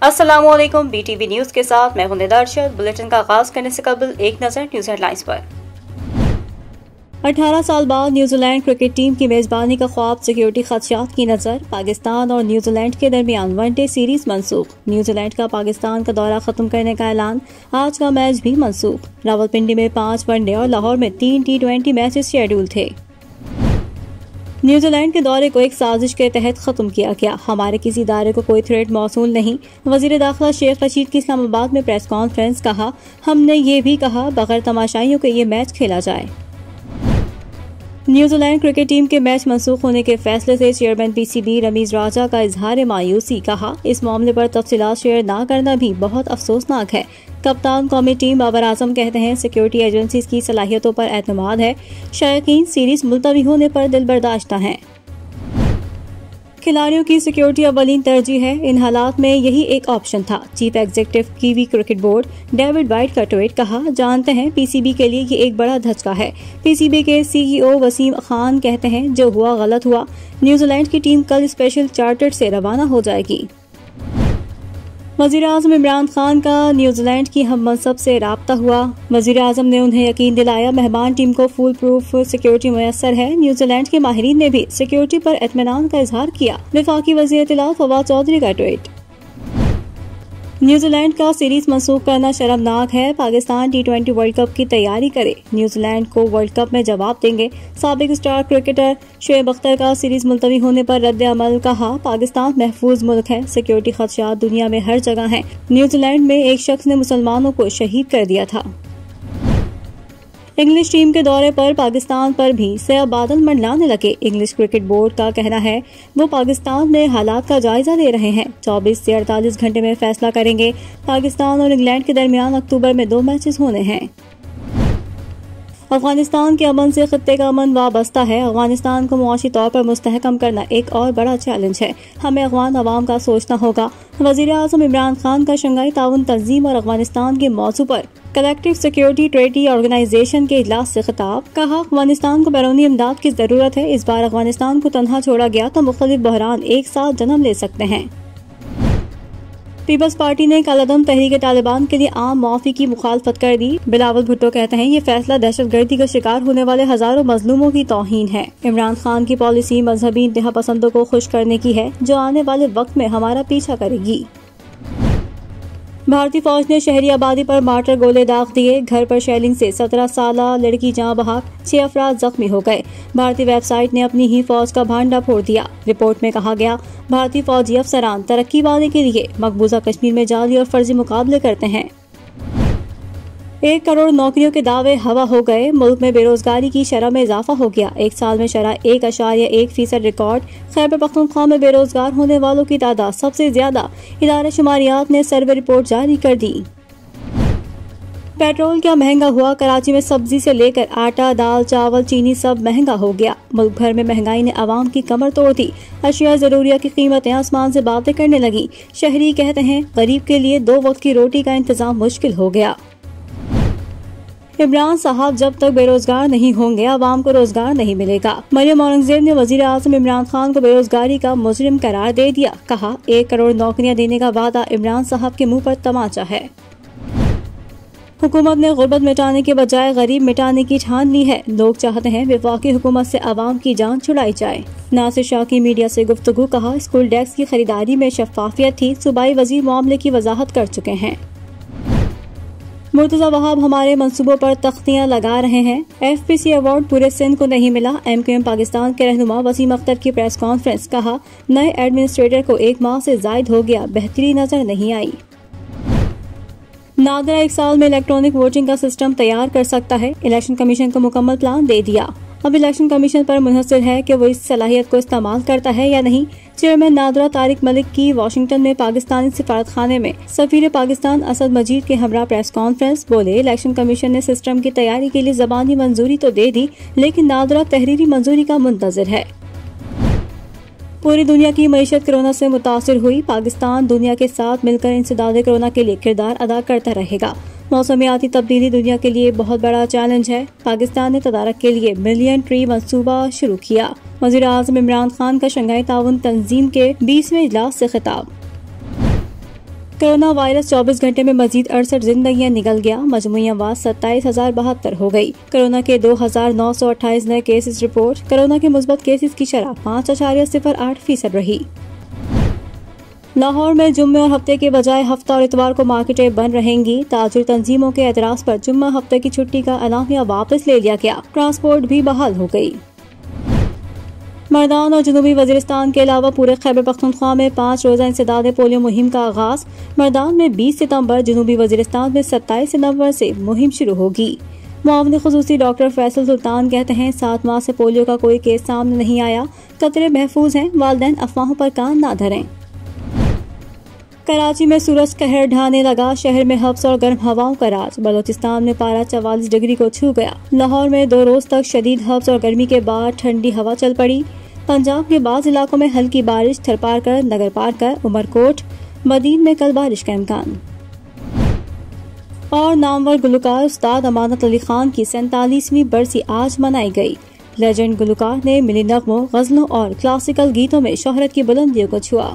अस्सलामुअलैकुम, BTV news के साथ मैं हूं निदर्शत। बुलेटिन का आगाज करने से कबल एक नजर न्यूज हेडलाइंस पर। 18 साल बाद न्यूजीलैंड क्रिकेट टीम की मेजबानी का ख्वाब, सिक्योरिटी खदशात की नजर। पाकिस्तान और न्यूजीलैंड के दरमियान वनडे सीरीज मनसूख। न्यूजीलैंड का पाकिस्तान का दौरा खत्म करने का ऐलान। आज का मैच भी मनसूख। रावलपिंडी में 5 वनडे और लाहौर में 3 T20 मैचेस शेड्यूल थे। न्यूजीलैंड के दौरे को एक साजिश के तहत खत्म किया गया। हमारे किसी इदारे को कोई थ्रेट मौसूल नहीं। वजीर दाखिला शेख रशीद की इस्लामाबाद में प्रेस कॉन्फ्रेंस। कहा, हमने ये भी कहा बगैर तमाशाइयों के ये मैच खेला जाए। न्यूजीलैंड क्रिकेट टीम के मैच मनसूख होने के फैसले से चेयरमैन PCB रमीज राजा का इजहार मायूसी। कहा, इस मामले पर तफसीलात शेयर न करना भी बहुत अफसोसनाक है। कप्तान कौमी टीम बाबर आजम कहते हैं, सिक्योरिटी एजेंसीज की सलाहियतों पर एतमाद है। शायकीन सीरीज मुलतवी होने पर दिल बर्दाश्त हैं। खिलाड़ियों की सिक्योरिटी अवलीन तरजीह है। इन हालात में यही एक ऑप्शन था। Chief executive kiwi cricket board David white का ट्वीट। कहा, जानते हैं PCB के लिए ये एक बड़ा धचका है। PCB के CEO वसीम खान कहते हैं, जो हुआ गलत हुआ। न्यूजीलैंड की टीम कल स्पेशल चार्टर से रवाना हो जाएगी। वज़ीर आज़म इमरान खान का न्यूजीलैंड की हम मनसब से राब्ता हुआ। वज़ीर आज़म ने उन्हें यकीन दिलाया मेहमान टीम को फुल प्रूफ सिक्योरिटी मुयस्सर है। न्यूजीलैंड के माहिरीन ने भी सिक्योरिटी पर एतमानान का इजहार किया। वफाकी वज़ीर इत्तलात फवाद चौधरी का ट्वीट। न्यूजीलैंड का सीरीज मनसूख करना शर्मनाक है। पाकिस्तान T20 वर्ल्ड कप की तैयारी करे। न्यूजीलैंड को वर्ल्ड कप में जवाब देंगे। साबिक स्टार क्रिकेटर शोएब अख्तर का सीरीज मुलतवी होने पर रद्द अमल। कहा, पाकिस्तान महफूज मुल्क है। सिक्योरिटी खदशात दुनिया में हर जगह हैं। न्यूजीलैंड में एक शख्स ने मुसलमानों को शहीद कर दिया था। इंग्लिश टीम के दौरे पर पाकिस्तान पर भी सया बादल मंडलाने लगे। इंग्लिश क्रिकेट बोर्ड का कहना है वो पाकिस्तान में हालात का जायजा ले रहे हैं। 24 से 48 घंटे में फैसला करेंगे। पाकिस्तान और इंग्लैंड के दरमियान अक्टूबर में 2 मैचेस होने हैं। अफगानिस्तान के अमन से खित्ते का अमन वाबस्ता है। अफगानिस्तान को मुआशी तौर पर मुस्तहकम करना एक और बड़ा चैलेंज है। हमें अफगान अवाम का सोचना होगा। वज़ीर आज़म इमरान खान का शंघाई ताउन तंजीम और अफगानिस्तान के मौजू पर कलेक्टिव सिक्योरिटी ट्रेटी ऑर्गेनाइजेशन के इजलास से खिताब। कहा, अफगानिस्तान को बैरूनी इमदाद की जरूरत है। इस बार अफगानिस्तान को तन्हा छोड़ा गया तो मुख्तलिफ बहरान एक साथ जन्म ले सकते हैं। पीपल्स पार्टी ने कलअदम तहरीक तालिबान के लिए आम मुआफी की मुखालफत कर दी। बिलावल भुट्टो कहते हैं, ये फैसला दहशतगर्दी का शिकार होने वाले हजारों मजलूमों की तौहीन है। इमरान खान की पॉलिसी मजहबी इंतहा पसंदों को खुश करने की है, जो आने वाले वक्त में हमारा पीछा करेगी। भारतीय फौज ने शहरी आबादी पर मार्टर गोले दाग दिए। घर पर शेलिंग से 17 साल लड़की जाँ बहक, 6 अफराद जख्मी हो गए। भारतीय वेबसाइट ने अपनी ही फौज का भांडा फोड़ दिया। रिपोर्ट में कहा गया, भारतीय फौजी अफसरान तरक्की वादे के लिए मकबूजा कश्मीर में जाली और फर्जी मुकाबले करते हैं। 1 करोड़ नौकरियों के दावे हवा हो गए। मुल्क में बेरोजगारी की शरह में इजाफा हो गया। एक साल में शरह 1.1% रिकॉर्ड। खैबर पख्तूनख्वा में बेरोजगार होने वालों की तादाद सबसे ज्यादा। इदारे शुमारियात ने सर्वे रिपोर्ट जारी कर दी। पेट्रोल क्या महंगा हुआ। कराची में सब्जी से लेकर आटा, दाल, चावल, चीनी सब महंगा हो गया। मुल्क भर में महंगाई ने आवाम की कमर तोड़ दी। अशिया जरूरिया की कीमतें आसमान से बातें करने लगी। शहरी कहते हैं, गरीब के लिए 2 वक्त की रोटी का इंतजाम मुश्किल हो गया। इमरान साहब जब तक बेरोजगार नहीं होंगे, आवाम को रोजगार नहीं मिलेगा। मरियम औरंगजेब ने वजीर आज़म इमरान खान को बेरोजगारी का मुजरिम करार दे दिया। कहा, 1 करोड़ नौकरियां देने का वादा इमरान साहब के मुंह पर तमाचा है। हुकूमत ने गुर्बत मिटाने के बजाय गरीब मिटाने की ठान ली है। लोग चाहते हैं वफाकी हुकूमत से आवाम की जान छुड़ाई जाए। नासिर शाह की मीडिया से गुफ्तगू। कहा, स्कूल डेस्क की खरीदारी में शफाफियत थी। सूबाई वजीर मामले की वजाहत कर चुके हैं। मुर्तजा वहाब हमारे मंसूबों पर तख्तियां लगा रहे हैं। FPC अवार्ड पूरे सिंध को नहीं मिला। MQM पाकिस्तान के रहनुमा वसीम अख्तर की प्रेस कॉन्फ्रेंस। कहा, नए एडमिनिस्ट्रेटर को 1 माह से जायद हो गया, बेहतरी नजर नहीं आई। नादरा 1 साल में इलेक्ट्रॉनिक वोटिंग का सिस्टम तैयार कर सकता है। इलेक्शन कमीशन को मुकम्मल प्लान दे दिया। अब इलेक्शन कमीशन पर मुनहसर है कि वो इस सलाहियत को इस्तेमाल करता है या नहीं। चेयरमैन नादरा तारिक मलिक की वाशिंगटन में पाकिस्तानी सिफारत खाने में सफीर पाकिस्तान असद मजीद के हमरा प्रेस कॉन्फ्रेंस। बोले, इलेक्शन कमीशन ने सिस्टम की तैयारी के लिए ज़बानी मंजूरी तो दे दी, लेकिन नादरा तहरीरी मंजूरी का मुंतजर है। पूरी दुनिया की मईशत कोरोना से मुतासिर हुई। पाकिस्तान दुनिया के साथ मिलकर इंसदाद कोरोना के लिए किरदार अदा करता रहेगा। मौसमियाती तब्दीली दुनिया के लिए बहुत बड़ा चैलेंज है। पाकिस्तान ने तदारक के लिए मिलियन ट्री मंसूबा शुरू किया। वज़ीर आज़म इमरान खान का शंघाई ताउन तंजीम के 20वें इजलास से खिताब। कोरोना वायरस 24 घंटे में मजीद 68 जिंदगियां निकल गया। मजमूई अमवात 27,072 हो गई। कोरोना के 2,928 नए केसेस रिपोर्ट। कोरोना के मुस्बत केसेस की शरह 5.08% रही। लाहौर में जुम्मे और हफ्ते के बजाय हफ्ता और इतवार को मार्केटें बंद रहेंगी। ताजिर तंजीमों के एतराज पर जुम्मा हफ्ते की छुट्टी का एलामिया वापस ले लिया गया। ट्रांसपोर्ट भी बहाल हो गई। मर्दान और जनूबी वजीरिस्तान के अलावा पूरे खैबर पख्तूनख्वा में 5 रोजा इंसदाद पोलियो मुहिम का आगाज। मर्दान में 20 सितंबर, जनूबी वजीरिस्तान में 27 सितंबर से मुहिम शुरू होगी। मुआविन खुसूसी डॉक्टर फैसल सुल्तान कहते हैं 7 माह से पोलियो का कोई केस सामने नहीं आया। कतरे महफूज हैं, वालिदैन अफवाहों पर कान ना धरें। कराची में सूरज कहर ढाने लगा। शहर में हब्स और गर्म हवाओं का राज। बलोचिस्तान में पारा 44 डिग्री को छू गया। लाहौर में 2 रोज तक शदीद हब्स और गर्मी के बाद ठंडी हवा चल पड़ी। पंजाब के बाज़ इलाकों में हल्की बारिश। थरपारकर, नगर पारकर, उमरकोट, मदीन में कल बारिश का इम्कान। और नामवर गुलकार उस्ताद अमानत अली खान की 47वीं बरसी आज मनाई गई। लेजेंड गुलकार ने मिली नगमों, गजलों और क्लासिकल गीतों में शोहरत की बुलंदियों को छुआ।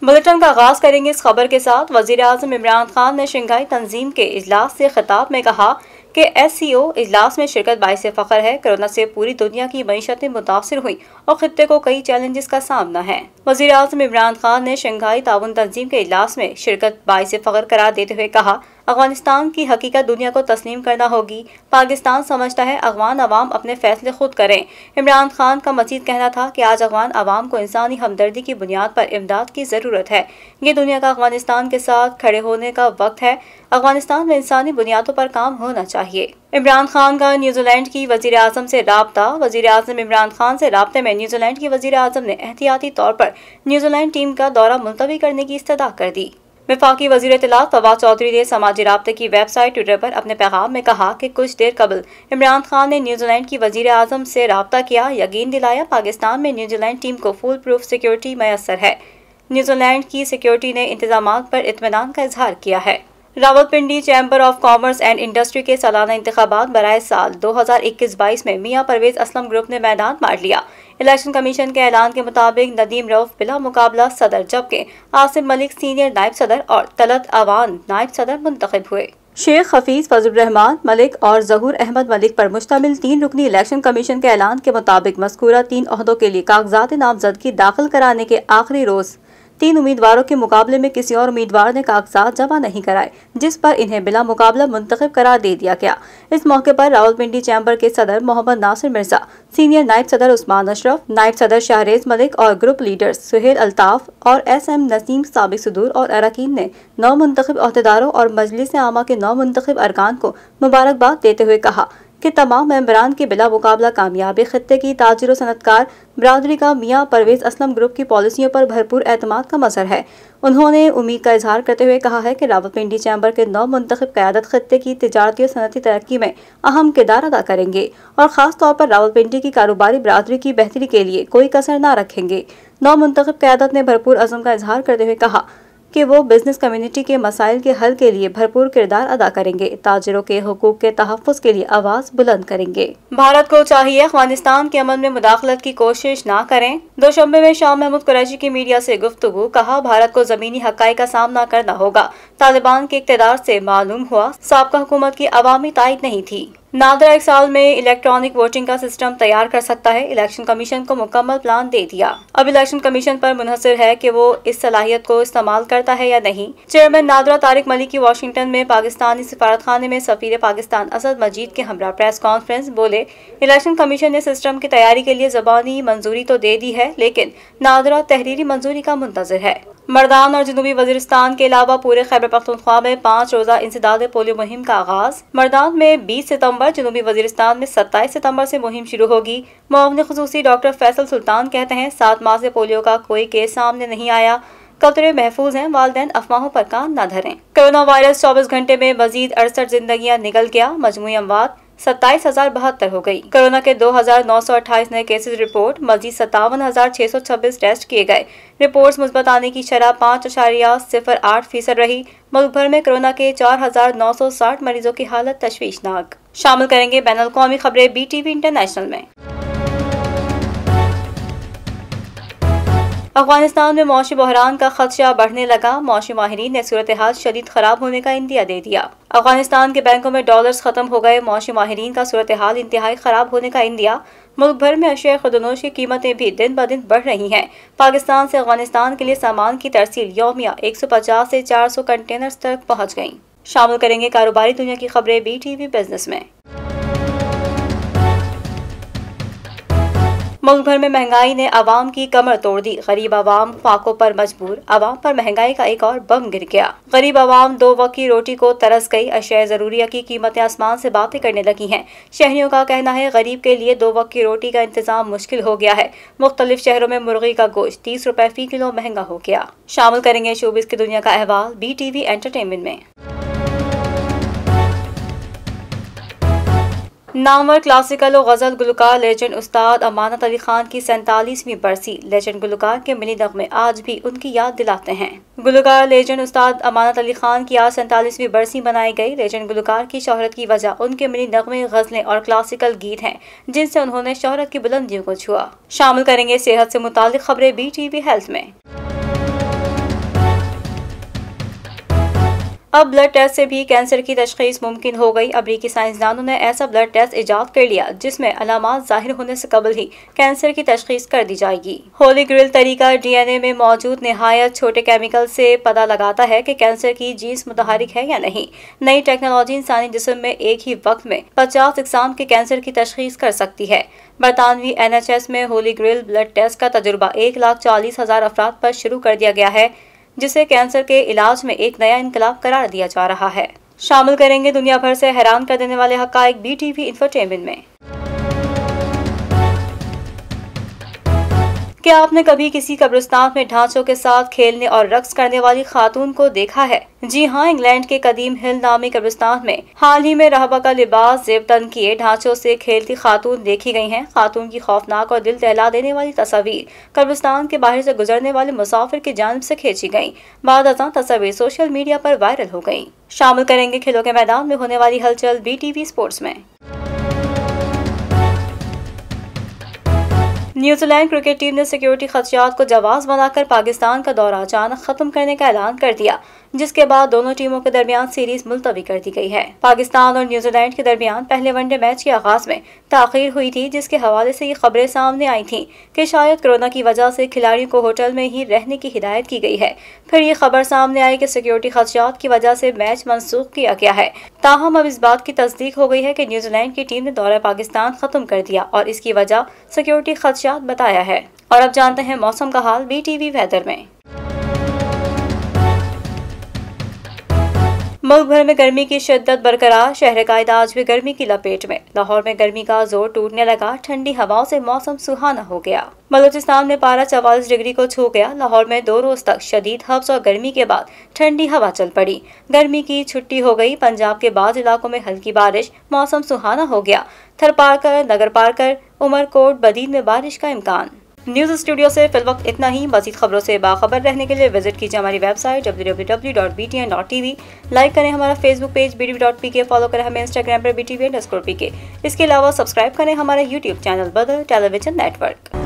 बुलेटिन का आगाज करेंगे इस खबर के साथ। वजीर आज़म इमरान खान ने शंघाई तंजीम के इजलास से खिताब में कहा कि SCO इजलास में शिरकत बाइस फ़ख्र है। कोरोना से पूरी दुनिया की मईशतें मुतासिर हुई और खित्ते को कई चैलेंजेस का सामना है। वज़ीर आज़म इमरान खान ने शंघाई ताउन तंजीम के इजलास में शिरकत बाइस फ़ख्र करार देते हुए कहा, अफगानिस्तान की हकीकत दुनिया को तस्लीम करना होगी। पाकिस्तान समझता है अफगान अवाम अपने फैसले खुद करें। इमरान खान का मजीद कहना था कि आज अफगान अवाम को इंसानी हमदर्दी की बुनियाद पर इमदाद की ज़रूरत है। ये दुनिया का अफगानिस्तान के साथ खड़े होने का वक्त है। अफगानिस्तान में इंसानी बुनियादों पर काम होना चाहिए। इमरान खान का न्यूजीलैंड की वजीर आज़म से राब्ता। वजीर आज़म इमरान खान से राब्ते में न्यूजीलैंड की वजीर आज़म ने एहतियाती तौर पर न्यूजीलैंड टीम का दौरा मुलतवी करने की इस्तदा कर दी। वफाकी वज़ीर इत्तलात फवाद चौधरी ने समाजी राब्ते की वेबसाइट ट्विटर पर अपने पैगाम में कहा कि कुछ देर कबल इमरान खान ने न्यूजीलैंड की वज़ीर आज़म से राब्ता किया, यकीन दिलाया पाकिस्तान में न्यूजीलैंड टीम को फुल प्रूफ सिक्योरिटी मैसर है। न्यूजीलैंड की सिक्योरिटी ने इंतजामात पर इत्मीनान का इजहार किया है। Rawalpindi chamber of commerce and industry के सालाना इंतखाबात बराए साल 2021-22 में मियां परवेज असलम ग्रुप ने मैदान मार लिया। इलेक्शन कमीशन के ऐलान के मुताबिक नदीम रऊफ बिला मुकाबला सदर, जबकि आसिम मलिक सीनियर नायब सदर और तलत अवान नायब सदर मुंतखब हुए। शेख हफीज फजल रहमान मलिक और जहूर अहमद मलिक पर मुश्तमिल 3 रुकनी इलेक्शन कमीशन के ऐलान के मुताबिक मज़कूरा 3 ओहदों के लिए कागजात नामजदगी दाखिल कराने के आखिरी रोज 3 उम्मीदवारों के मुकाबले में किसी और उम्मीदवार ने कागजात जमा नहीं कराए, जिस पर इन्हें बिला मुकाबला मुंतखब करार दे दिया गया। इस मौके पर रावलपिंडी चैम्बर के सदर मोहम्मद नासिर मिर्जा, सीनियर नायब सदर उस्मान अशरफ, नायब सदर शाहरेज मलिक और ग्रुप लीडर्स सुहेल अल्ताफ और SM नसीम साबिक सदूर और अरकान ने 9 मुंतखब अहदेदारों और मजलिस आमा के 9 मुंतखब अरकान को मुबारकबाद देते हुए कहा कि तमाम मेंबरान की बिला मुकाबला कामयाबी खित्ते की ताजिर सनतकार बरादरी का मियां परवेज असलम ग्रुप की पॉलिसियों पर भरपूर एतमाद का मजहर है। उन्होंने उम्मीद का इजहार करते हुए कहा है कि रावलपिंडी चैम्बर के 9 मुंतखब क़यादत खित्ते की तिजारती और सनती तरक्की में अहम किरदार अदा करेंगे और ख़ास तौर पर रावलपिंडी की कारोबारी बरादरी की बेहतरी के लिए कोई कसर न रखेंगे। 9 मुंतखब क़यादत ने भरपूर अज़म का इजहार करते हुए कहा कि वो बिजनेस कम्युनिटी के मसाइल के हल के लिए भरपूर किरदार अदा करेंगे, ताजिरों के हुकूक के तहफ़्फ़ुज़ के लिए आवाज़ बुलंद करेंगे। भारत को चाहिए अफगानिस्तान के अमन में मुदाखलत की कोशिश न करें। दोशंबे में शाह महमूद कुरैशी की मीडिया से गुफ्तगू, कहा भारत को ज़मीनी हक़ाइक़ का सामना करना होगा। तालिबान के इक़्तिदार से मालूम हुआ साबका हुकूमत की अवामी ताईद नहीं थी। नादरा 1 साल में इलेक्ट्रॉनिक वोटिंग का सिस्टम तैयार कर सकता है। इलेक्शन कमीशन को मुकम्मल प्लान दे दिया। अब इलेक्शन कमीशन पर मुनहसर है कि वो इस सलाहियत को इस्तेमाल करता है या नहीं। चेयरमैन नादरा तारिक मलिक की वाशिंगटन में पाकिस्तानी सिफारतखाने में सफीर पाकिस्तान असद मजीद के हमरा प्रेस कॉन्फ्रेंस बोले, इलेक्शन कमीशन ने सिस्टम की तैयारी के लिए ज़बानी मंजूरी तो दे दी है, लेकिन नादरा तहरीरी मंजूरी का मुंतज़िर है। मर्दान और जनूबी वजीरिस्तान के अलावा पूरे खैबर पख्तूनख्वा में 5 रोजा इंसदाद पोलियो मुहिम का आगाज। मर्दान में 20 सितंबर, जनूबी वजीरिस्तान में 27 सितंबर से मुहिम शुरू होगी। मुआविन खुसूसी डॉक्टर फैसल सुल्तान कहते हैं 7 माह से पोलियो का कोई केस सामने नहीं आया। कतरे महफूज हैं, वालिदैन अफवाहों पर कान न धरें। कोरोना वायरस 24 घंटे में मजीद 68 जिंदगियां निकल गया। मजमूई अमवात 27,072 हो गई। कोरोना के 2,928 नए केसेस रिपोर्ट। मजीद 57,626 टेस्ट किए गए। रिपोर्ट्स मुस्बत आने की शरह 5.08% रही। मुल्क भर में कोरोना के 4,960 मरीजों की हालत तशवीशनाक। शामिल करेंगे बैनुल अक़वामी खबरें BTV इंटरनेशनल में। अफगानिस्तान में मौसमी बहरान का खदशा बढ़ने लगा। मौसमी माहिरीन ने सूरत हाल शदीद खराब होने का इंदिया दे दिया। अफगानिस्तान के बैंकों में डॉलर्स खत्म हो गए। मौसमी माहिरीन का सूरत हाल इंतहाई खराब होने का इंदिया। मुल्क भर में अशिया खुर्दनोश की कीमतें भी दिन ब दिन बढ़ रही हैं। पाकिस्तान से अफगानिस्तान के लिए सामान की तरसील यौमिया 150 से 400 कंटेनर्स तक पहुँच गयी। शामिल करेंगे कारोबारी दुनिया की खबरें BTV बिजनेस में। मुल्क भर में महंगाई ने आवाम की कमर तोड़ दी। गरीब आवाम फाकों पर मजबूर। आवाम पर महंगाई का एक और बम गिर गया। गरीब आवाम 2 वक्त की रोटी को तरस गई। अशिया ज़रूरिया की कीमतें आसमान से बातें करने लगी हैं। शहरियों का कहना है गरीब के लिए 2 वक्त की रोटी का इंतजाम मुश्किल हो गया है। मुख्तलिफ शहरों में मुर्गी का गोश्त 30 रुपए फी किलो महंगा हो गया। शामिल करेंगे शोबिस की दुनिया का अहवाल BTV एंटरटेनमेंट में। नामवर क्लासिकल और गज़ल गुलकार लेजेंड उस्ताद अमानत अली खान की 47वीं बरसी। लेजेंड गुलकार के मिनी नग़मे आज भी उनकी याद दिलाते हैं। गुलकार लेजेंड उस्ताद अमानत अली खान की आज 47वीं बरसी मनाई गई। लेजेंड गुलकार की शोहरत की वजह उनके मिनी नग़मे, गज़लें और क्लासिकल गीत हैं जिनसे उन्होंने शोहरत की बुलंदियों को छुआ। शामिल करेंगे सेहत से मुतालिक खबरें BTV हेल्थ में। अब ब्लड टेस्ट से भी कैंसर की तशखीस मुमकिन हो गई। अमरीकी साइंसदानों ने ऐसा ब्लड टेस्ट इजाद कर लिया जिसमें अलामात जाहिर होने से कबल ही कैंसर की तशखीस कर दी जाएगी। होली ग्रिल तरीका DNA में मौजूद निहायत छोटे केमिकल से पता लगाता है कि कैंसर की जीन्स मुतहरिक है या नहीं। नई टेक्नोलॉजी इंसानी जिस्म में एक ही वक्त में 50 इकसाम के कैंसर की तशखीस कर सकती है। बरतानवी NHS में होली ग्रिल ब्लड टेस्ट का तजुर्बा 1,40,000 अफराद पर शुरू कर दिया गया है, जिसे कैंसर के इलाज में एक नया इनकलाब करार दिया जा रहा है। शामिल करेंगे दुनिया भर से हैरान कर देने वाले हक़ाइक़ BTV इंफोटेनमेंट में। क्या आपने कभी किसी कब्रिस्तान में ढांचों के साथ खेलने और रक्स करने वाली खातून को देखा है? जी हाँ, इंग्लैंड के कदीम हिल नामी कब्रिस्तान में हाल ही में रहबा का लिबास जेबतन किए ढांचों से खेलती खातून देखी गई हैं। खातून की खौफनाक और दिल दहला देने वाली तस्वीर कब्रिस्तान के बाहर से गुजरने वाले मुसाफिर की जानिब से खींची गई। बाद अज़ां तस्वीर सोशल मीडिया पर वायरल हो गई। शामिल करेंगे खेलों के मैदान में होने वाली हलचल BTV स्पोर्ट्स में। न्यूजीलैंड क्रिकेट टीम ने सिक्योरिटी खदशात को जवाब बनाकर पाकिस्तान का दौरा अचानक खत्म करने का ऐलान कर दिया, जिसके बाद दोनों टीमों के दरमियान सीरीज मुलतवी कर दी गई है। पाकिस्तान और न्यूजीलैंड के दरमियान पहले वनडे मैच के आगाज में ताखीर हुई थी, जिसके हवाले से ये खबरें सामने आई थीं कि शायद कोरोना की वजह से खिलाड़ियों को होटल में ही रहने की हिदायत की गई है। फिर ये खबर सामने आई कि सिक्योरिटी खदशात की वजह से मैच मनसूख किया गया है। ताहम अब इस बात की तस्दीक हो गई है कि न्यूजीलैंड की टीम ने दौरा पाकिस्तान खत्म कर दिया और इसकी वजह सिक्योरिटी खदशात बताया है। और अब जानते हैं मौसम का हाल BTV वेदर में। मुल्क भर में गर्मी की शिद्दत बरकरार। शहर कायदा आज भी गर्मी की लपेट में। लाहौर में गर्मी का जोर टूटने लगा। ठंडी हवाओं से मौसम सुहाना हो गया। बलूचिस्तान में पारा 44 डिग्री को छू गया। लाहौर में 2 रोज तक शदीद हब्स और गर्मी के बाद ठंडी हवा चल पड़ी। गर्मी की छुट्टी हो गई। पंजाब के बाद इलाकों में हल्की बारिश। मौसम सुहाना हो गया। थरपारकर, नगर पारकर, उमरकोट, बदीन में बारिश का इम्कान। न्यूज़ स्टूडियो से फिल वक्त इतना ही। मज़ीद खबरों से बाखबर रहने के लिए विजिट कीजिए हमारी वेबसाइट www.btn.tv। लाइक करें हमारा फेसबुक पेज btv.pk। फॉलो करें हमें इंस्टाग्राम पर btv_pk। इसके अलावा सब्सक्राइब करें हमारा यूट्यूब चैनल बदल टेलीविजन नेटवर्क।